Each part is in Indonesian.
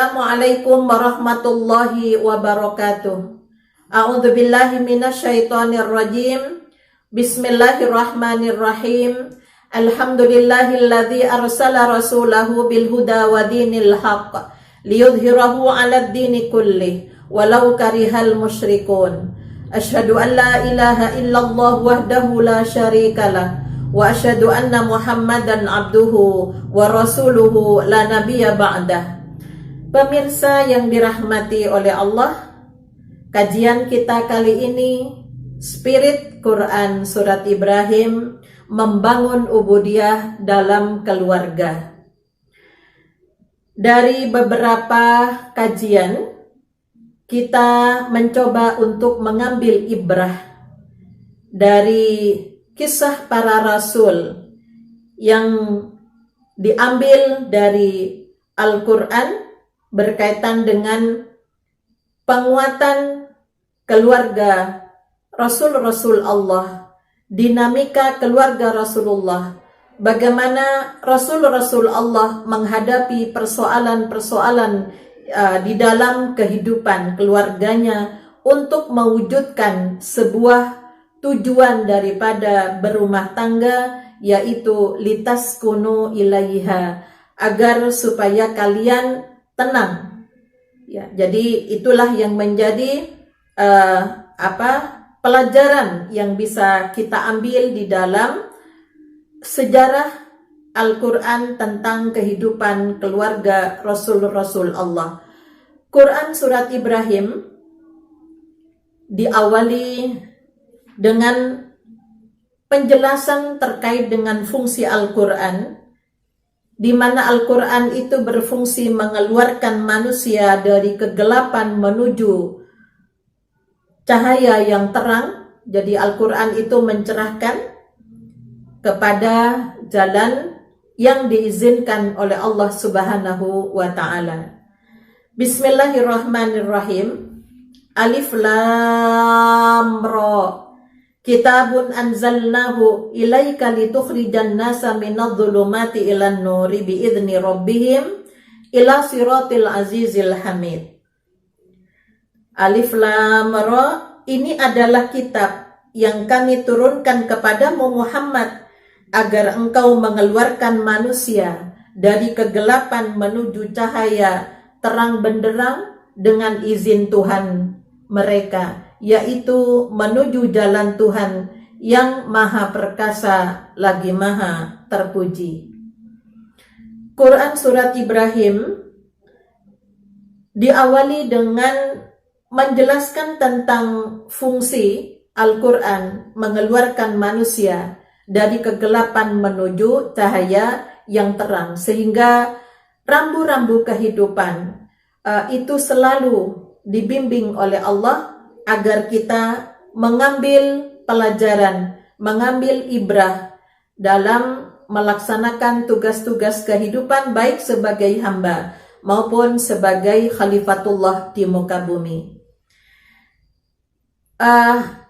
Assalamualaikum warahmatullahi wabarakatuh. A'udzu billahi minasyaitonir rajim. Bismillahirrahmanirrahim. Alhamdulillahilladzi arsala rasulahu bil huda wa dinil haqq liyudhhirahu 'alad dini kullih walau karihal musyrikun. Asyhadu an la ilaha illallah wahdahu la syarikalah wa asyhadu anna Muhammadan abduhu wa rasuluhu la nabiyya ba'dah. Pemirsa yang dirahmati oleh Allah, kajian kita kali ini Spirit Quran Surat Ibrahim, membangun ubudiyah dalam keluarga. Dari beberapa kajian, kita mencoba untuk mengambil ibrah dari kisah para rasul yang diambil dari Al-Quran berkaitan dengan penguatan keluarga Rasul-Rasul Allah, dinamika keluarga Rasulullah, bagaimana Rasul-Rasul Allah menghadapi persoalan-persoalan di dalam kehidupan keluarganya untuk mewujudkan sebuah tujuan daripada berumah tangga, yaitu litaskunu ilaiha, agar supaya kalian tenang. Ya, jadi itulah yang menjadi pelajaran yang bisa kita ambil di dalam sejarah Al-Quran tentang kehidupan keluarga Rasul-Rasul Allah. Quran Surat Ibrahim diawali dengan penjelasan terkait dengan fungsi Al-Quran, di mana Al-Quran itu berfungsi mengeluarkan manusia dari kegelapan menuju cahaya yang terang. Jadi Al-Quran itu mencerahkan kepada jalan yang diizinkan oleh Allah Subhanahu wa Ta'ala. Bismillahirrahmanirrahim. Alif Lam Ra. Kitabun anzalnahu ilaika litukhrijan nasa minadh-dhulumati ilan nuri biidzni rabbihim ila siratil azizil hamid. Alif Lam Ra, ini adalah kitab yang kami turunkan kepadamu Muhammad agar engkau mengeluarkan manusia dari kegelapan menuju cahaya terang benderang dengan izin Tuhan mereka, yaitu menuju jalan Tuhan yang maha perkasa lagi maha terpuji. Quran Surat Ibrahim diawali dengan menjelaskan tentang fungsi Al-Quran mengeluarkan manusia dari kegelapan menuju cahaya yang terang, sehingga rambu-rambu kehidupan itu selalu dibimbing oleh Allah agar kita mengambil pelajaran, mengambil ibrah dalam melaksanakan tugas-tugas kehidupan, baik sebagai hamba maupun sebagai khalifatullah di muka bumi.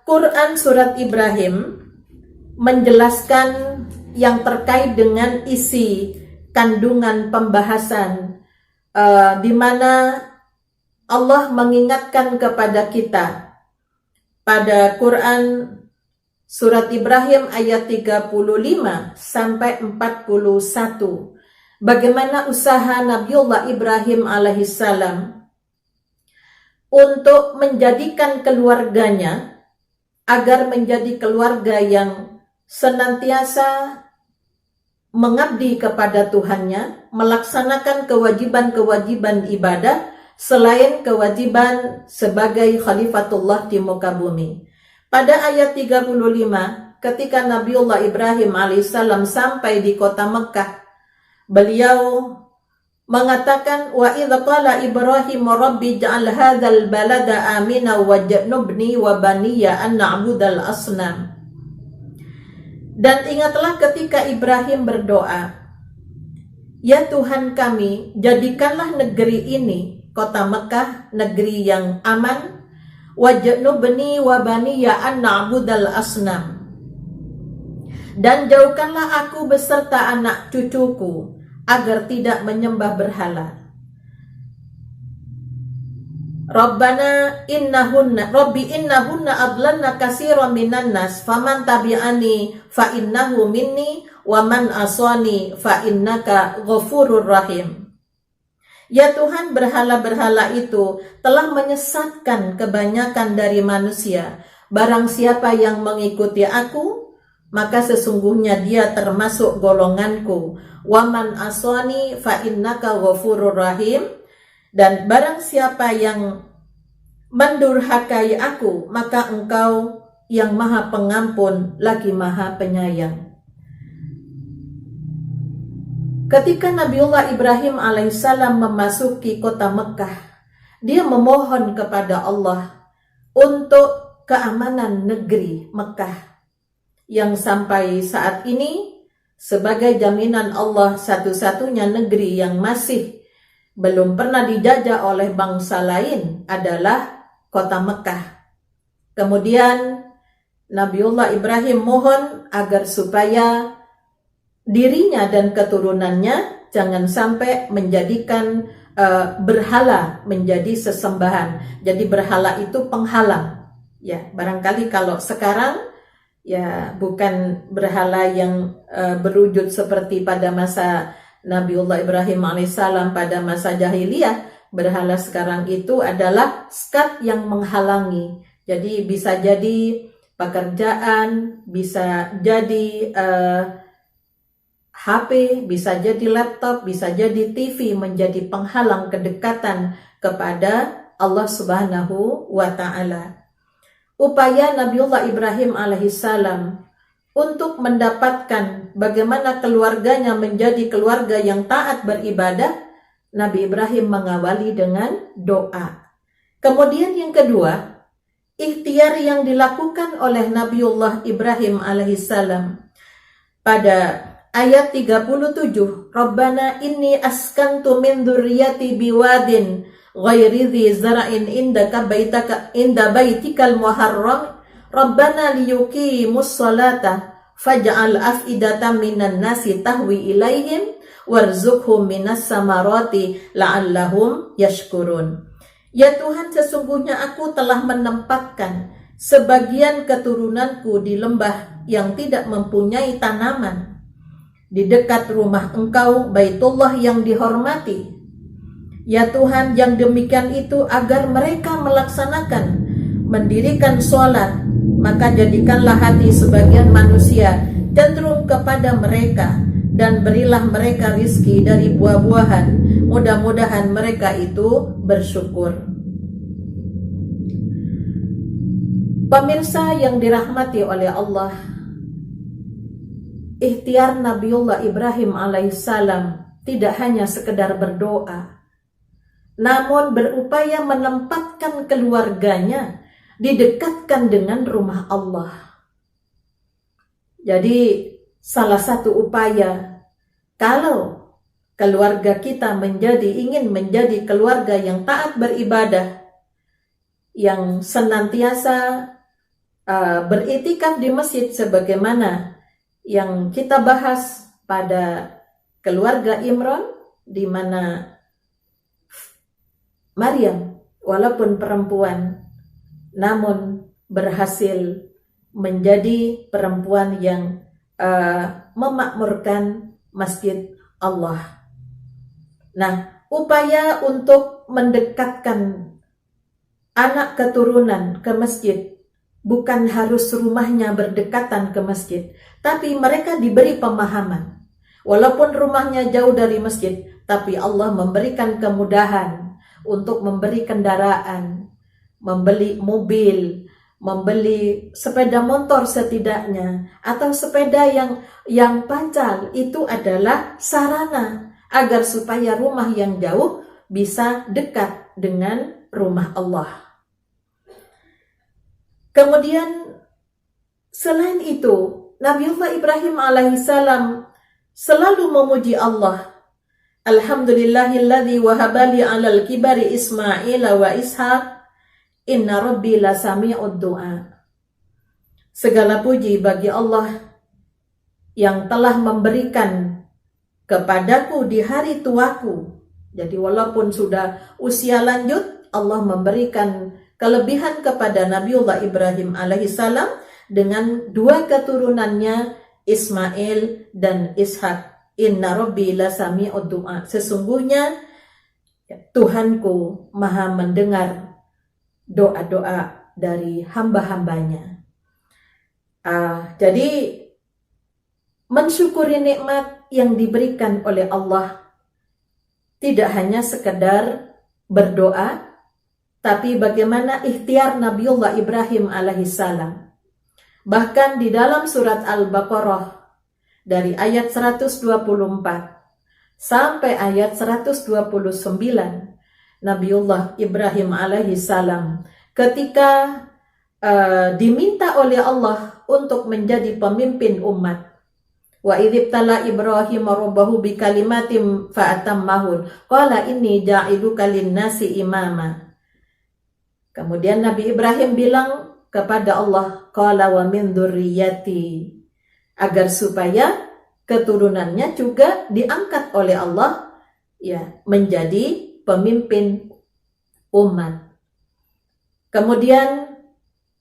Quran Surat Ibrahim menjelaskan yang terkait dengan isi kandungan pembahasan, di mana Allah mengingatkan kepada kita pada Quran Surat Ibrahim ayat 35 sampai 41, bagaimana usaha Nabiullah Ibrahim alaihissalam untuk menjadikan keluarganya agar menjadi keluarga yang senantiasa mengabdi kepada Tuhannya, melaksanakan kewajiban-kewajiban ibadah selain kewajiban sebagai khalifatullah di muka bumi. Pada ayat 35, ketika Nabiullah Ibrahim alaihissalam sampai di kota Mekah, beliau mengatakan, wa idza qala Ibrahim rabbi ja'al hadzal balada amina waj'alni wa baniya an na'budal asnam. Dan ingatlah ketika Ibrahim berdoa, ya Tuhan kami, jadikanlah negeri ini, kota Mekah, negeri yang aman, waj'alni wa baniya an na'budal asnam, dan jauhkanlah aku beserta anak cucuku agar tidak menyembah berhala. Rabbi innahunna adlanna katsiran minan nas faman tabi'ani fa innahu minni wa man asani fa innaka ghafurur rahim. Ya Tuhan, berhala-berhala itu telah menyesatkan kebanyakan dari manusia. Barang siapa yang mengikuti aku, maka sesungguhnya dia termasuk golonganku. Wa man asani fa innaka ghafurur rahim. Dan barang siapa yang mendurhakai aku, maka engkau yang maha pengampun lagi maha penyayang. Ketika Nabiullah Ibrahim alaihissalam memasuki kota Mekah, dia memohon kepada Allah untuk keamanan negeri Mekah, yang sampai saat ini sebagai jaminan Allah satu-satunya negeri yang masih belum pernah dijajah oleh bangsa lain adalah kota Mekah. Kemudian Nabiullah Ibrahim mohon agar supaya dirinya dan keturunannya jangan sampai menjadikan berhala menjadi sesembahan. Jadi berhala itu penghalang. Ya, barangkali kalau sekarang ya bukan berhala yang berwujud seperti pada masa Nabiullah Ibrahim alaihissalam pada masa jahiliyah. Berhala sekarang itu adalah skat yang menghalangi. Jadi bisa jadi pekerjaan, bisa jadi HP, bisa jadi laptop, bisa jadi TV menjadi penghalang kedekatan kepada Allah Subhanahu wa Ta'ala. Upaya Nabiullah Ibrahim alaihissalam untuk mendapatkan bagaimana keluarganya menjadi keluarga yang taat beribadah, Nabi Ibrahim mengawali dengan doa. Kemudian yang kedua, ikhtiar yang dilakukan oleh Nabiullah Ibrahim alaihissalam pada ayat 37, Rabbana inni askantu min dzurriyyati biwadin ghairi dzi zar'in indaka baitikal muharram Rabbana liyuqimus sholata faj'al af'idatan minan nasi tahwi ilaihim warzuqhum minas samarati la'allahum yashkurun. Ya Tuhan, sesungguhnya aku telah menempatkan sebagian keturunanku di lembah yang tidak mempunyai tanaman, di dekat rumah Engkau, Baitullah yang dihormati. Ya Tuhan, yang demikian itu agar mereka melaksanakan, mendirikan sholat, maka jadikanlah hati sebagian manusia cenderung kepada mereka, dan berilah mereka rizki dari buah-buahan. Mudah-mudahan mereka itu bersyukur. Pemirsa yang dirahmati oleh Allah, ikhtiar Nabiullah Ibrahim alaihissalam tidak hanya sekedar berdoa, namun berupaya menempatkan keluarganya didekatkan dengan rumah Allah. Jadi salah satu upaya kalau keluarga kita ingin menjadi keluarga yang taat beribadah, yang senantiasa beriktikaf di masjid sebagaimana yang kita bahas pada keluarga Imran, di mana Maryam walaupun perempuan namun berhasil menjadi perempuan yang memakmurkan masjid Allah. Nah, upaya untuk mendekatkan anak keturunan ke masjid, bukan harus rumahnya berdekatan ke masjid, tapi mereka diberi pemahaman. Walaupun rumahnya jauh dari masjid, tapi Allah memberikan kemudahan untuk memberi kendaraan, membeli mobil, membeli sepeda motor setidaknya, atau sepeda yang pancal. Itu adalah sarana agar supaya rumah yang jauh bisa dekat dengan rumah Allah. Kemudian selain itu, Nabiullah Ibrahim alaihissalam selalu memuji Allah. Alhamdulillahilladzi wahabali alal kibari Ismaila wa Ishaq, inna rabbi lasami'ud du'a. Segala puji bagi Allah yang telah memberikan kepadaku di hari tuaku. Jadi walaupun sudah usia lanjut, Allah memberikan kelebihan kepada Nabiullah Ibrahim alaihissalam dengan dua keturunannya Ismail dan Ishak. Inna Rabbi lasami'ud du'a. Sesungguhnya Tuhanku maha mendengar doa-doa dari hamba-hambanya. Jadi mensyukuri nikmat yang diberikan oleh Allah tidak hanya sekedar berdoa, tapi bagaimana ikhtiar Nabiullah Ibrahim alaihissalam. Bahkan di dalam surat Al-Baqarah dari ayat 124 sampai ayat 129, Nabiullah Ibrahim alaihissalam ketika diminta oleh Allah untuk menjadi pemimpin umat. Wa idzibtala Ibrahim rabbahu bikalimatin fa'atammahun qala inni ja'iluka lin-nasi imama. Kemudian Nabi Ibrahim bilang kepada Allah, qala wa min dzurriyyati, agar supaya keturunannya juga diangkat oleh Allah ya menjadi pemimpin umat. Kemudian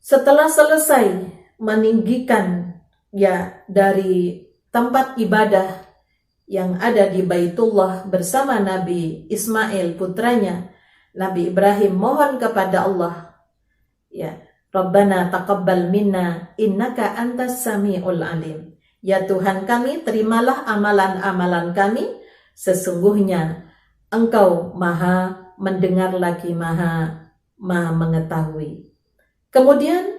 setelah selesai meninggikan ya dari tempat ibadah yang ada di Baitullah bersama Nabi Ismail putranya, Nabi Ibrahim mohon kepada Allah, ya, Rabbana taqabbal minna innaka antas sami'ul alim. Ya Tuhan kami, terimalah amalan-amalan kami, sesungguhnya Engkau maha mendengar lagi maha mengetahui. Kemudian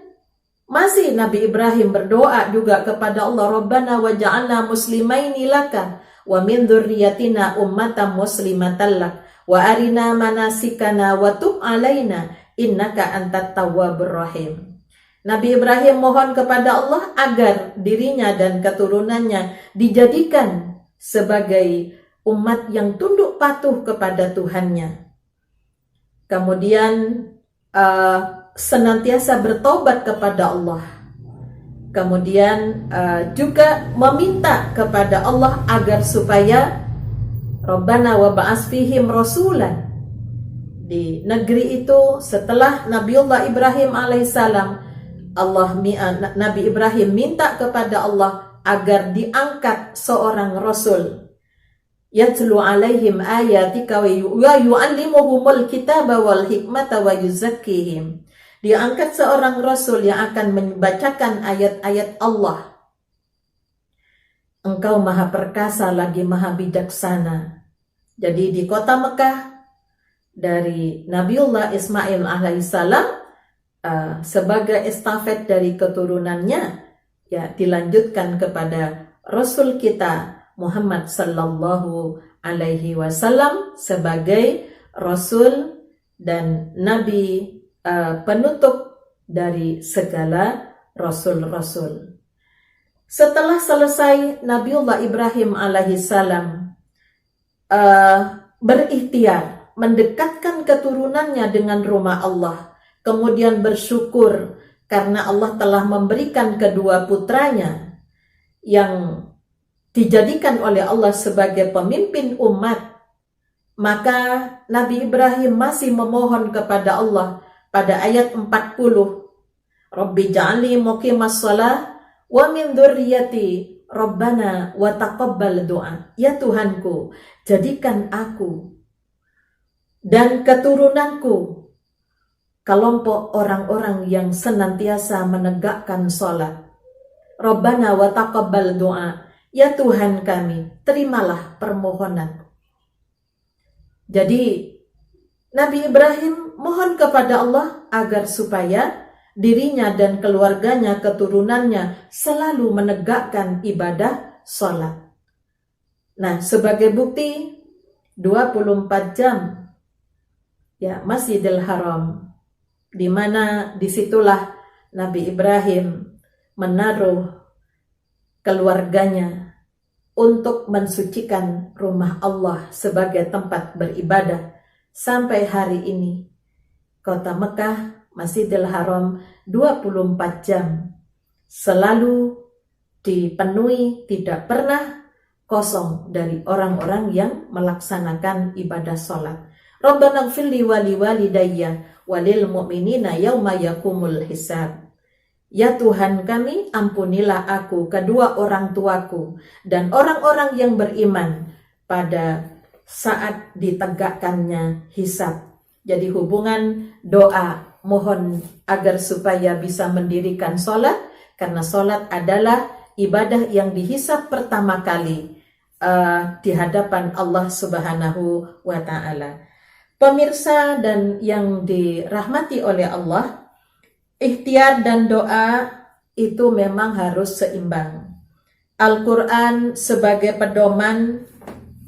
masih Nabi Ibrahim berdoa juga kepada Allah, Rabbana waj'alna muslimaini laka wa min dzurriyyatina ummatan muslimatan lak wa arina manasikana wa tub alaina innaka antat tawwabur rahim. Nabi Ibrahim mohon kepada Allah agar dirinya dan keturunannya dijadikan sebagai umat yang tunduk patuh kepada Tuhannya. Kemudian senantiasa bertobat kepada Allah. Kemudian juga meminta kepada Allah agar supaya Rabbana wa ba'as fihim rasulan. Di negeri itu setelah Nabiullah Ibrahim alaihissalam, Nabi Ibrahim minta kepada Allah agar diangkat seorang rasul, yatlu alaihim ayatika wa yu'allimuhumul kitaba wal hikmata wa yuzakkihim. Diangkat seorang rasul yang akan membacakan ayat-ayat Allah. Engkau maha perkasa lagi maha bijaksana. Jadi di kota Mekah dari Nabiullah Ismail alaihissalam sebagai estafet dari keturunannya ya dilanjutkan kepada Rasul kita Muhammad sallallahu alaihi wasallam sebagai Rasul dan Nabi penutup dari segala Rasul-Rasul. Setelah selesai Nabiullah Ibrahim alaihissalam berikhtiar mendekatkan keturunannya dengan rumah Allah, kemudian bersyukur karena Allah telah memberikan kedua putranya yang dijadikan oleh Allah sebagai pemimpin umat, maka Nabi Ibrahim masih memohon kepada Allah pada ayat 40, Rabbi ja'alni muqimas shalah wa min dzurriyyati Rabbana wa taqabbal du'a. Ya Tuhanku, jadikan aku dan keturunanku kelompok orang-orang yang senantiasa menegakkan sholat. Rabbana wa taqabbal du'a. Ya Tuhan kami, terimalah permohonan. Jadi Nabi Ibrahim mohon kepada Allah agar supaya dirinya dan keluarganya, keturunannya selalu menegakkan ibadah sholat. Nah, sebagai bukti 24 jam ya Masjidil Haram, di mana disitulah Nabi Ibrahim menaruh keluarganya untuk mensucikan rumah Allah sebagai tempat beribadah. Sampai hari ini kota Mekah, Masjidil Haram 24 jam selalu dipenuhi, tidak pernah kosong dari orang-orang yang melaksanakan ibadah sholat. Rabbana ighfirli wa liwalidayya walil mu'minina yauma yakumul hisab. Ya Tuhan kami, ampunilah aku, kedua orang tuaku, dan orang-orang yang beriman pada saat ditegakkannya hisab. Jadi hubungan doa, mohon agar supaya bisa mendirikan sholat, karena sholat adalah ibadah yang dihisab pertama kali di hadapan Allah Subhanahu wa Ta'ala. Pemirsa dan yang dirahmati oleh Allah, ikhtiar dan doa itu memang harus seimbang. Al-Quran sebagai pedoman,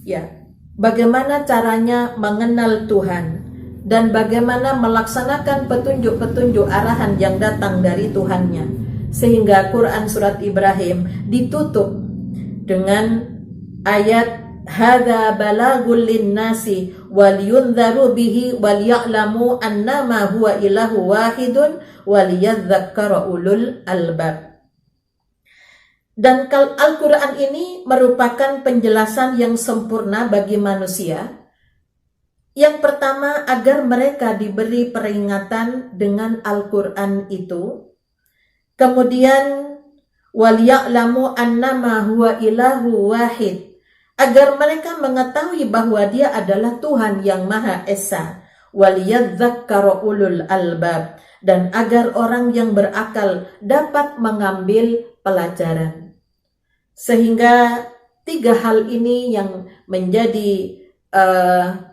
ya, bagaimana caranya mengenal Tuhan dan bagaimana melaksanakan petunjuk-petunjuk arahan yang datang dari Tuhannya. Sehingga Quran surat Ibrahim ditutup dengan ayat hadza balagul linnasi wal yunzaru bihi wal ya'lamu annama huwa ilahu wahidun wal yadzakkara ulul albab. Dan Al-Quran ini merupakan penjelasan yang sempurna bagi manusia. Yang pertama, agar mereka diberi peringatan dengan Al-Quran itu. Kemudian wal ya'lamu annama huwa ilahu wahid, agar mereka mengetahui bahwa Dia adalah Tuhan yang Maha Esa. Wal yadzakkara ulul albab, dan agar orang yang berakal dapat mengambil pelajaran. Sehingga tiga hal ini yang menjadi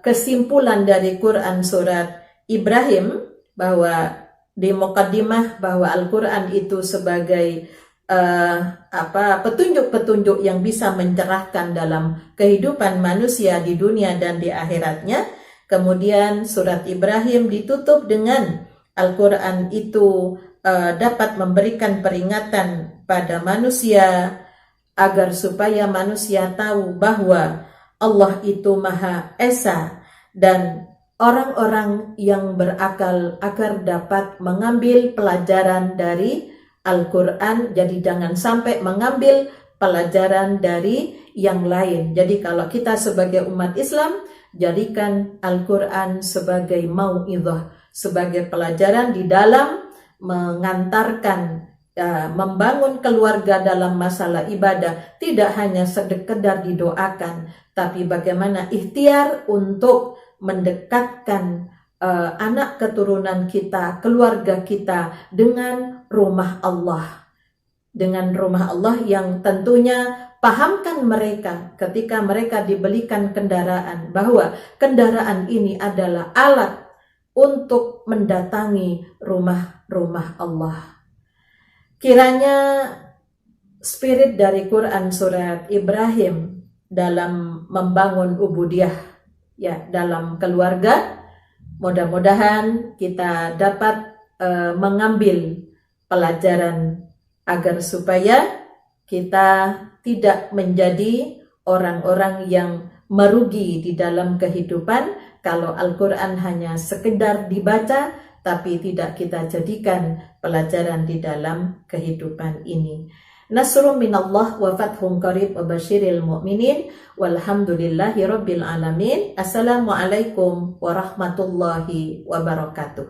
kesimpulan dari Quran surat Ibrahim, bahwa di muqaddimah bahwa Al-Quran itu sebagai petunjuk-petunjuk yang bisa mencerahkan dalam kehidupan manusia di dunia dan di akhiratnya. Kemudian surat Ibrahim ditutup dengan Al-Quran itu dapat memberikan peringatan pada manusia agar supaya manusia tahu bahwa Allah itu Maha Esa, dan orang-orang yang berakal agar dapat mengambil pelajaran dari Al-Quran. Jadi jangan sampai mengambil pelajaran dari yang lain. Jadi kalau kita sebagai umat Islam, jadikan Al-Quran sebagai mau'izah, sebagai pelajaran di dalam mengantarkan, membangun keluarga dalam masalah ibadah. Tidak hanya sekedar didoakan, tapi bagaimana ikhtiar untuk mendekatkan anak keturunan kita, keluarga kita dengan rumah Allah. Dengan rumah Allah yang tentunya pahamkan mereka ketika mereka dibelikan kendaraan, bahwa kendaraan ini adalah alat untuk mendatangi rumah-rumah Allah. Kiranya spirit dari Quran surat Ibrahim dalam membangun ubudiyah, ya, dalam keluarga, mudah-mudahan kita dapat mengambil pelajaran agar supaya kita tidak menjadi orang-orang yang merugi di dalam kehidupan kalau Al-Quran hanya sekedar dibaca tapi tidak kita jadikan pelajaran di dalam kehidupan ini. Nasrun minallah wa fathun qarib wa basyiril mu'minin walhamdulillahi rabbil alamin. Assalamualaikum warahmatullahi wabarakatuh.